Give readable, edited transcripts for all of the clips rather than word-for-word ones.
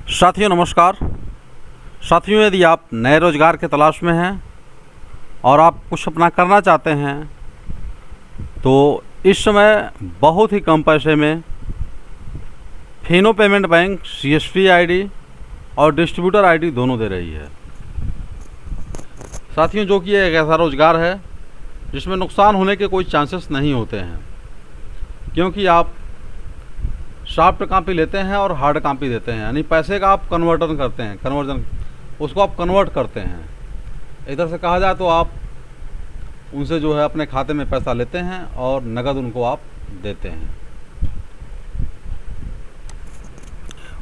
साथियों नमस्कार। साथियों, यदि आप नए रोज़गार के तलाश में हैं और आप कुछ अपना करना चाहते हैं तो इस समय बहुत ही कम पैसे में Fino payment bank CSP ID और डिस्ट्रीब्यूटर आईडी दोनों दे रही है। साथियों, जो कि एक ऐसा रोज़गार है जिसमें नुकसान होने के कोई चांसेस नहीं होते हैं, क्योंकि आप सॉफ्ट कॉपी लेते हैं और हार्ड कॉपी देते हैं, यानी पैसे का आप कन्वर्जन उसको आप कन्वर्ट करते हैं। इधर से कहा जाए तो आप उनसे जो है अपने खाते में पैसा लेते हैं और नगद उनको आप देते हैं।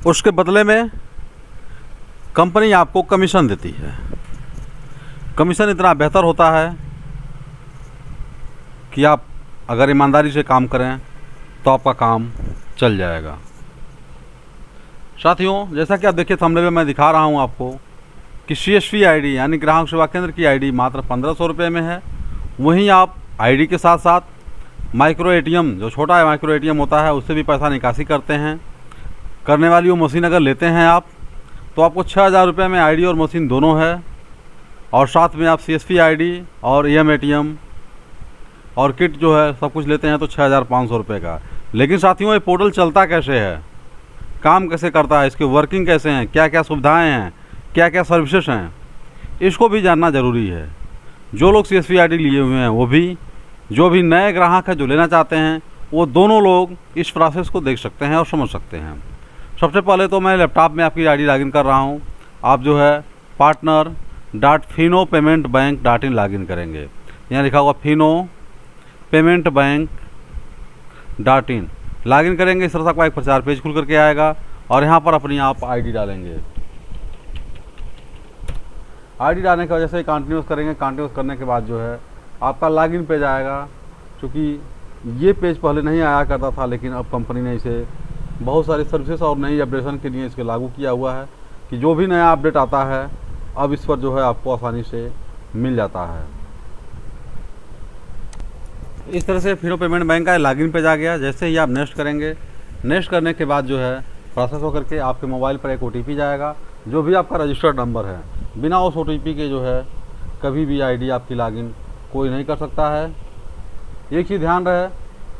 उसके बदले में कंपनी आपको कमीशन देती है। कमीशन इतना बेहतर होता है कि आप अगर ईमानदारी से काम करें तो आपका काम चल जाएगा। साथियों, जैसा कि आप देखिए थंबनेल में मैं दिखा रहा हूं आपको कि CSP आईडी यानी ग्राहक सेवा केंद्र की आईडी मात्र 1500 रुपये में है। वहीं आप आईडी के साथ साथ माइक्रो ATM, जो छोटा माइक्रो ATM होता है, उससे भी पैसा निकासी करते हैं। करने वाली वो मशीन अगर लेते हैं आप तो आपको 6000 रुपये में आईडी और मशीन दोनों है, और साथ में आप CSP आईडी और ATM और किट जो है सब कुछ लेते हैं तो 6500 रुपये का। लेकिन साथियों, ये पोर्टल चलता कैसे है, काम कैसे करता है, इसकी वर्किंग कैसे हैं, क्या क्या सुविधाएं हैं, क्या क्या सर्विसेज हैं, इसको भी जानना ज़रूरी है। जो लोग CSP आईडी लिए हुए हैं वो भी, जो भी नए ग्राहक हैं जो लेना चाहते हैं, वो दोनों लोग इस प्रोसेस को देख सकते हैं और समझ सकते हैं। सबसे पहले तो मैं लैपटॉप में आपकी आईडी लॉगिन कर रहा हूँ। आप जो है partner.finopamentbank.in लॉगिन करेंगे। यहाँ लिखा हुआ finopamentbank.in लॉगिन करेंगे। इस तरह से आपका एक प्रचार पेज खुल करके आएगा और यहाँ पर अपनी आप आईडी डालेंगे। आईडी डालने की वजह से कंटिन्यूस करेंगे। कंटिन्यूस करने के बाद जो है आपका लॉगिन पेज आएगा। क्योंकि ये पेज पहले नहीं आया करता था, लेकिन अब कंपनी ने इसे बहुत सारी सर्विसेज और नई अपडेशन के लिए इसके लागू किया हुआ है कि जो भी नया अपडेट आता है अब इस पर जो है आपको आसानी से मिल जाता है। इस तरह से फिनो पेमेंट बैंक का लॉगिन पेज आ गया। जैसे ही आप नेक्स्ट करेंगे, नेक्स्ट करने के बाद जो है प्रोसेस होकर के आपके मोबाइल पर एक OTP जाएगा, जो भी आपका रजिस्टर्ड नंबर है। बिना उस OTP के जो है कभी भी आईडी आपकी लॉगिन कोई नहीं कर सकता है। एक चीज़ ध्यान रहे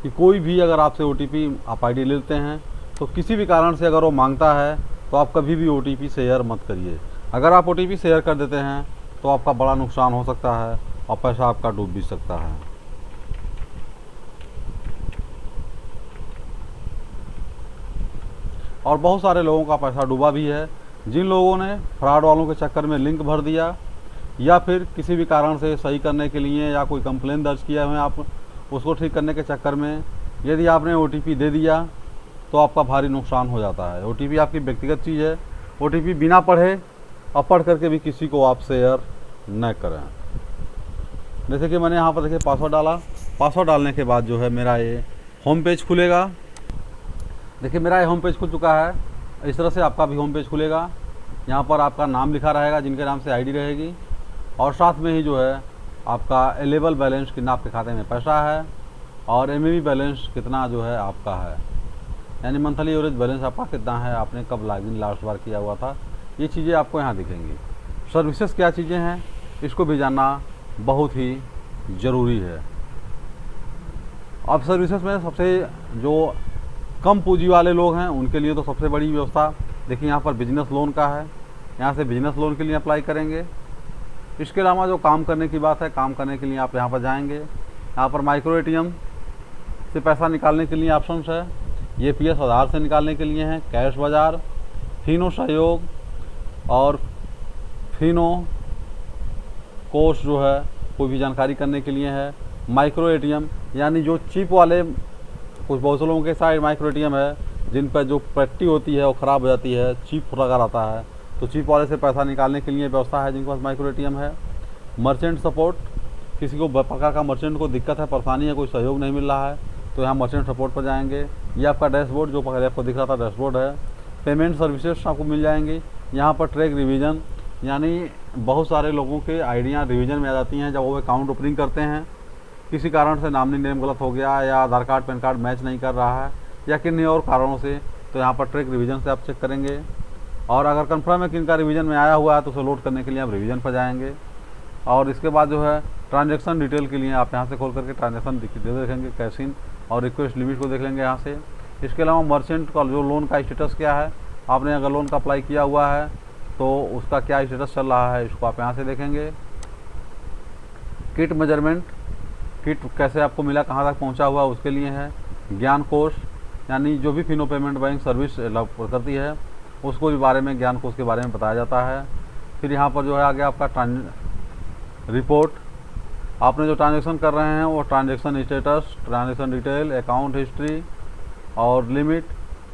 कि कोई भी अगर आपसे OTP आप आईडी लेते हैं तो किसी भी कारण से अगर वो मांगता है तो आप कभी भी OTP शेयर मत करिए। अगर आप OTP शेयर कर देते हैं तो आपका बड़ा नुकसान हो सकता है और पैसा आपका डूब भी सकता है। और बहुत सारे लोगों का पैसा डूबा भी है, जिन लोगों ने फ्रॉड वालों के चक्कर में लिंक भर दिया या फिर किसी भी कारण से सही करने के लिए या कोई कंप्लेन दर्ज किया है आप उसको ठीक करने के चक्कर में यदि आपने OTP दे दिया तो आपका भारी नुकसान हो जाता है। OTP आपकी व्यक्तिगत चीज़ है। OTP बिना पढ़े और पढ़ करके भी किसी को आप शेयर न करें। जैसे कि मैंने यहाँ पर देखिए पासवर्ड डाला। पासवर्ड डालने के बाद जो है मेरा ये होम पेज खुलेगा। देखिए मेरा ये होम पेज खुल चुका है। इस तरह से आपका भी होम पेज खुलेगा। यहाँ पर आपका नाम लिखा रहेगा, जिनके नाम से आईडी रहेगी, और साथ में ही जो है आपका अवेलेबल बैलेंस कितना आपके खाते में पैसा है और MAB बैलेंस कितना जो है आपका है, यानी मंथली एवरेज बैलेंस आपका कितना है, आपने कब लॉगिन लास्ट बार किया हुआ था, ये चीज़ें आपको यहाँ दिखेंगी। सर्विसेज क्या चीज़ें हैं इसको भी जानना बहुत ही ज़रूरी है। अब सर्विसेज में सबसे जो कम पूंजी वाले लोग हैं उनके लिए तो सबसे बड़ी व्यवस्था देखिए यहाँ पर बिजनेस लोन का है। यहाँ से बिजनेस लोन के लिए अप्लाई करेंगे। इसके अलावा जो काम करने की बात है, काम करने के लिए आप यहाँ पर जाएंगे। यहाँ पर माइक्रो ATM से पैसा निकालने के लिए ऑप्शन है। ये PS आधार से निकालने के लिए हैं। कैश बाज़ार, फिनो सहयोग और फिनो कोर्स जो है कोई भी जानकारी करने के लिए है। माइक्रो ATM यानी जो चिप वाले, कुछ बहुत से लोगों के साइड माइक्रो ATM है जिन पर जो पट्टी होती है वो ख़राब हो जाती है, चिप लगा रहता है, तो चिप वाले से पैसा निकालने के लिए व्यवस्था है जिनके पास माइक्रो ATM है। मर्चेंट सपोर्ट, किसी को प्रकार का मर्चेंट को दिक्कत है, परेशानी है, कोई सहयोग नहीं मिल रहा है तो यहाँ मर्चेंट सपोर्ट पर जाएंगे। ये आपका डैशबोर्ड जो पहले आपको दिख रहा था डैशबोर्ड है। पेमेंट सर्विसेज आपको मिल जाएंगी। यहाँ पर ट्रैक रिवीजन, यानी बहुत सारे लोगों के आइडियाँ रिवीजन में आ जाती हैं जब वो अकाउंट ओपनिंग करते हैं। किसी कारण से नामनी नेम गलत हो गया या आधार कार्ड पैन कार्ड मैच नहीं कर रहा है या किन्हीं और कारणों से, तो यहाँ पर ट्रैक रिवीजन से आप चेक करेंगे। और अगर कंफर्म है कि इनका रिवीजन में आया हुआ है तो उसे लोड करने के लिए आप रिवीजन पर जाएंगे। और इसके बाद जो है ट्रांजैक्शन डिटेल के लिए आप यहाँ से खोल करके ट्रांजैक्शन डिटेल देखेंगे, कैश इन और रिक्वेस्ट लिमिट को देख लेंगे यहाँ से। इसके अलावा मर्चेंट का जो लोन का स्टेटस क्या है, आपने अगर लोन का अप्लाई किया हुआ है तो उसका क्या स्टेटस चल रहा है, इसको आप यहाँ से देखेंगे। किट मेजरमेंट, किट कैसे आपको मिला, कहाँ तक पहुँचा हुआ उसके लिए है। ज्ञान कोष, यानी जो भी फिनो पेमेंट बैंक सर्विस करती है उसको भी बारे में, ज्ञान कोष के बारे में बताया जाता है। फिर यहाँ पर जो है आगे आपका रिपोर्ट, आपने जो ट्रांजैक्शन कर रहे हैं वो transaction status, transaction detail, account history और लिमिट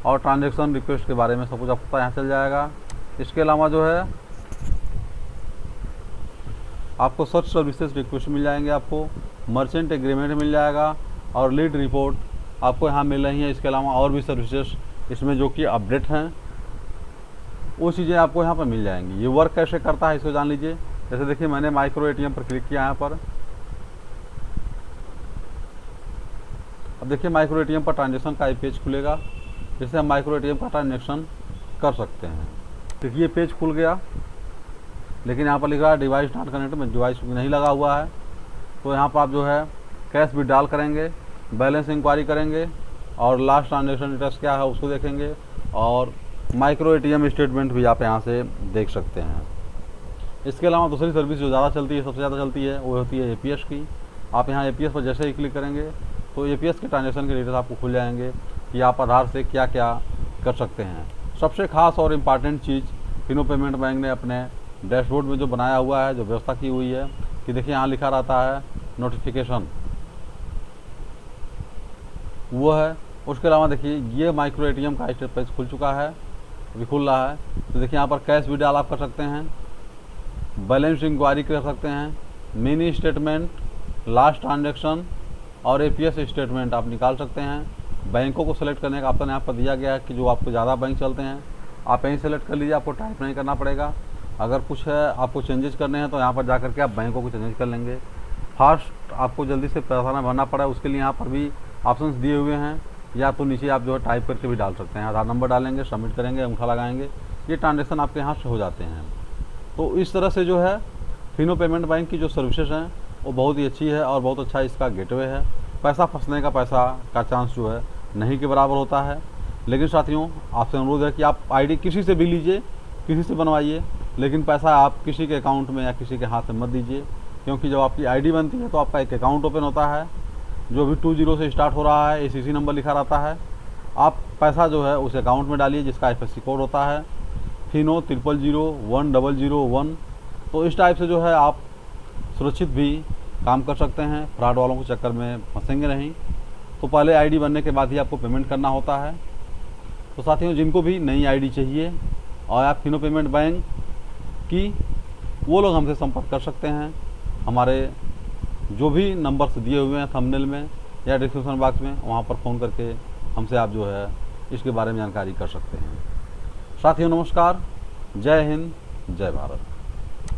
और ट्रांजैक्शन रिक्वेस्ट के बारे में सब कुछ आपको पता यहाँ चल जाएगा। इसके अलावा जो है आपको सर्च सर्विसेज रिक्वेस्ट मिल जाएंगे, आपको मर्चेंट एग्रीमेंट मिल जाएगा और लीड रिपोर्ट आपको यहाँ मिल रही है। इसके अलावा और भी सर्विसेज इसमें जो कि अपडेट हैं वो चीज़ें आपको यहाँ पर मिल जाएंगी। ये वर्क कैसे करता है इसको जान लीजिए। जैसे देखिए मैंने माइक्रो एटीएम पर क्लिक किया यहाँ पर, अब देखिए माइक्रो एटीएम पर ट्रांजैक्शन का एक पेज खुलेगा जिससे हम माइक्रो एटीएम का ट्रांजैक्शन कर सकते हैं। देखिए ये पेज खुल गया, लेकिन यहाँ पर लिखा है डिवाइस नॉट कनेक्टेड, में डिवाइस नहीं लगा हुआ है। तो यहाँ पर आप जो है कैश विड्रॉल करेंगे, बैलेंस इंक्वायरी करेंगे और लास्ट ट्रांजैक्शन डिटेल्स क्या है उसको देखेंगे और माइक्रो एटीएम स्टेटमेंट भी आप यहाँ से देख सकते हैं। इसके अलावा दूसरी सर्विस जो ज़्यादा चलती है, सबसे ज़्यादा चलती है, वो होती है एपीएस की। आप यहाँ एपीएस पर जैसे ही क्लिक करेंगे तो एपीएस के ट्रांजैक्शन के डिटेल्स आपको खुल जाएंगे कि आप आधार से क्या क्या कर सकते हैं। सबसे खास और इम्पॉर्टेंट चीज़ फिनो पेमेंट बैंक ने अपने डैशबोर्ड में जो बनाया हुआ है, जो व्यवस्था की हुई है कि देखिए यहाँ लिखा रहता है नोटिफिकेशन, वो है। उसके अलावा देखिए ये माइक्रो एटीएम का स्टेट पेज खुल चुका है, अभी खुल रहा है। तो देखिए यहाँ पर कैश विड्रॉल आप कर सकते हैं, बैलेंस इंक्वायरी कर सकते हैं, मिनी स्टेटमेंट, लास्ट ट्रांजैक्शन और एपीएस स्टेटमेंट आप निकाल सकते हैं। बैंकों को सेलेक्ट करने का ऑप्शन यहाँ पर दिया गया है कि जो आपको ज़्यादा बैंक चलते हैं आप यहीं सेलेक्ट कर लीजिए, आपको टाइप नहीं करना पड़ेगा। अगर कुछ है आपको चेंजेस करने हैं तो यहाँ पर जा करके आप बैंकों को चेंजेस कर लेंगे। फास्ट आपको जल्दी से पैसा ना भरना पड़ा उसके लिए यहाँ पर भी ऑप्शंस दिए हुए हैं, या तो नीचे आप जो है टाइप करके भी डाल सकते हैं। आधार नंबर डालेंगे, सबमिट करेंगे, अंगूठा लगाएंगे, ये ट्रांजैक्शन आपके यहाँ से हो जाते हैं। तो इस तरह से जो है फिनो पेमेंट बैंक की जो सर्विसेज हैं वो बहुत ही अच्छी है और बहुत अच्छा इसका गेटवे है। पैसा फंसने का चांस जो है नहीं के बराबर होता है। लेकिन साथियों आपसे अनुरोध है कि आप आईडी किसी से भी लीजिए, किसी से बनवाइए, लेकिन पैसा आप किसी के अकाउंट में या किसी के हाथ में मत दीजिए, क्योंकि जब आपकी आईडी बनती है तो आपका एक अकाउंट ओपन होता है जो भी 20 से स्टार्ट हो रहा है, ACC नंबर लिखा रहता है। आप पैसा जो है उस अकाउंट में डालिए जिसका IFSC कोड होता है फिनो 00010001। तो इस टाइप से जो है आप सुरक्षित भी काम कर सकते हैं, फ्रॉड वालों के चक्कर में फंसेंगे नहीं। तो पहले आईडी बनने के बाद ही आपको पेमेंट करना होता है। तो साथियों जिनको भी नई आईडी चाहिए और आप फिनो पेमेंट बैंक की, वो लोग हमसे संपर्क कर सकते हैं। हमारे जो भी नंबर्स दिए हुए हैं थंबनेल में या डिस्क्रिप्शन बॉक्स में, वहाँ पर फ़ोन करके हमसे आप जो है इसके बारे में जानकारी कर सकते हैं। साथियों नमस्कार, जय हिंद, जय भारत।